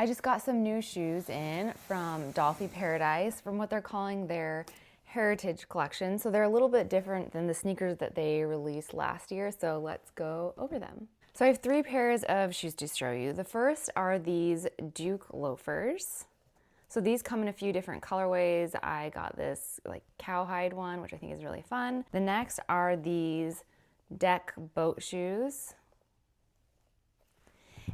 I just got some new shoes in from Dolfie Paradise from what they're calling their Heritage Collection. So they're a little bit different than the sneakers that they released last year. So let's go over them. So I have 3 pairs of shoes to show you. The first are these Duke loafers. So these come in a few different colorways. I got this like cowhide one, which I think is really fun. The next are these deck boat shoes.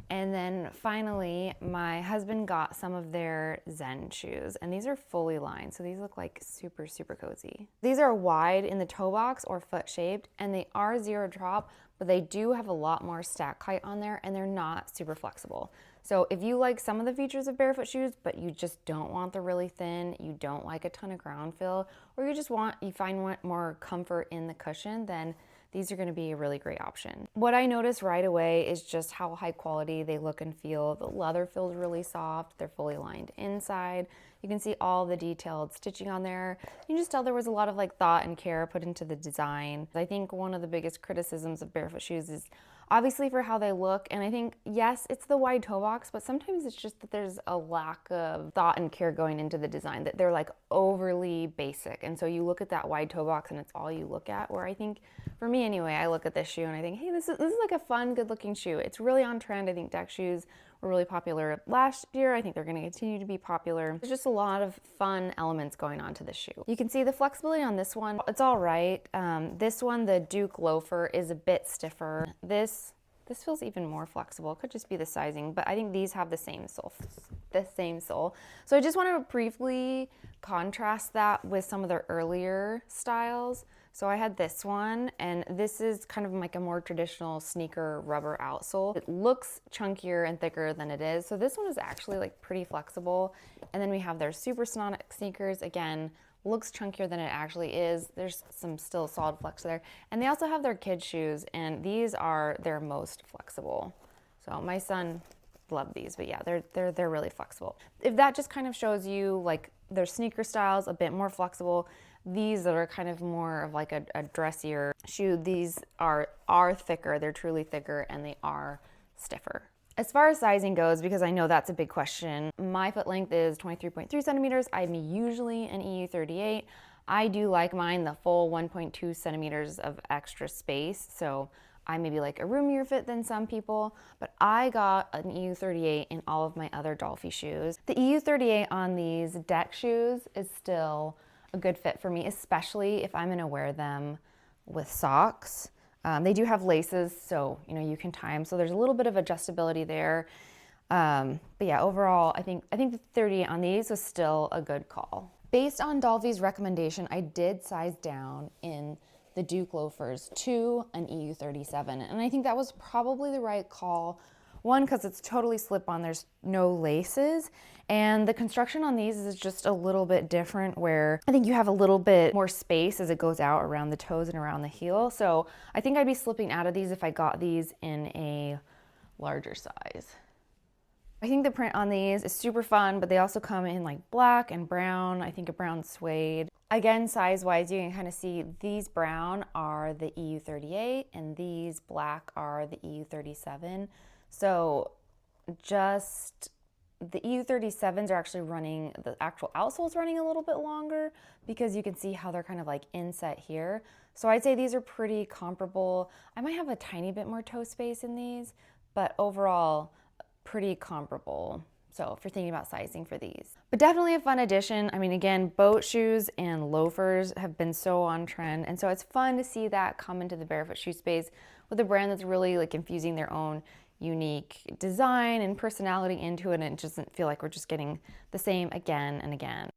And then finally, my husband got some of their Zen shoes, and these are fully lined, so these look like super, super cozy. These are wide in the toe box or foot shaped, and they are zero drop, but they do have a lot more stack height on there, and they're not super flexible. So if you like some of the features of barefoot shoes, but you just don't want the really thin, you don't like a ton of ground fill, or you find more comfort in the cushion, then these are going to be a really great option. What I noticed right away is just how high quality they look and feel. The leather feels really soft. They're fully lined inside. You can see all the detailed stitching on there. You can just tell there was a lot of like thought and care put into the design. I think one of the biggest criticisms of barefoot shoes is obviously for how they look, and I think, yes, it's the wide toe box, but sometimes it's just that there's a lack of thought and care going into the design, that they're like overly basic, and so you look at that wide toe box and it's all you look at, where I think, for me anyway, I look at this shoe and I think, hey, this is like a fun, good looking shoe. It's really on trend. I think deck shoes were really popular last year. I think they're going to continue to be popular. There's just a lot of fun elements going on to this shoe. You can see the flexibility on this one. It's all right. This one, the Duke loafer, is a bit stiffer. This feels even more flexible. It could just be the sizing, but I think these have the same sole. So I just want to briefly contrast that with some of the earlier styles. So I had this one, and this is kind of like a more traditional sneaker rubber outsole. It looks chunkier and thicker than it is. So this one is actually like pretty flexible. And then we have their supersonic sneakers. Again, looks chunkier than it actually is. There's some still solid flex there. And they also have their kids shoes, and these are their most flexible. So my son loved these, but yeah, they're really flexible. If that just kind of shows you like their sneaker styles a bit more flexible, these that are kind of more of like a dressier shoe, these are thicker, they're truly thicker, and they are stiffer. As far as sizing goes, because I know that's a big question, my foot length is 23.3 centimeters. I'm usually an EU38. I do like mine the full 1.2 centimeters of extra space, so I may be like a roomier fit than some people, but I got an EU38 in all of my other Dolfie shoes. The EU38 on these deck shoes is still a good fit for me, especially if I'm gonna wear them with socks. They do have laces, so you can tie them, so there's a little bit of adjustability there. But yeah, overall, I think the 38 on these was still a good call. Based on Dolfie's recommendation, I did size down in the Duke loafers to an EU37, and I think that was probably the right call. One, because it's totally slip-on, there's no laces, and the construction on these is just a little bit different, where I think you have a little bit more space as it goes out around the toes and around the heel. So I think I'd be slipping out of these if I got these in a larger size. I think the print on these is super fun, but they also come in like black and brown. I think a brown suede. Again, size-wise, you can kind of see these brown are the EU38 and these black are the EU37. So just the EU37s are actually running, the actual outsole's running a little bit longer, because you can see how they're kind of like inset here. So I'd say these are pretty comparable. I might have a tiny bit more toe space in these, but overall pretty comparable. So if you're thinking about sizing for these. But definitely a fun addition. I mean, again, boat shoes and loafers have been so on trend. And so it's fun to see that come into the barefoot shoe space with a brand that's really like infusing their own unique design and personality into it, and it doesn't feel like we're just getting the same again and again.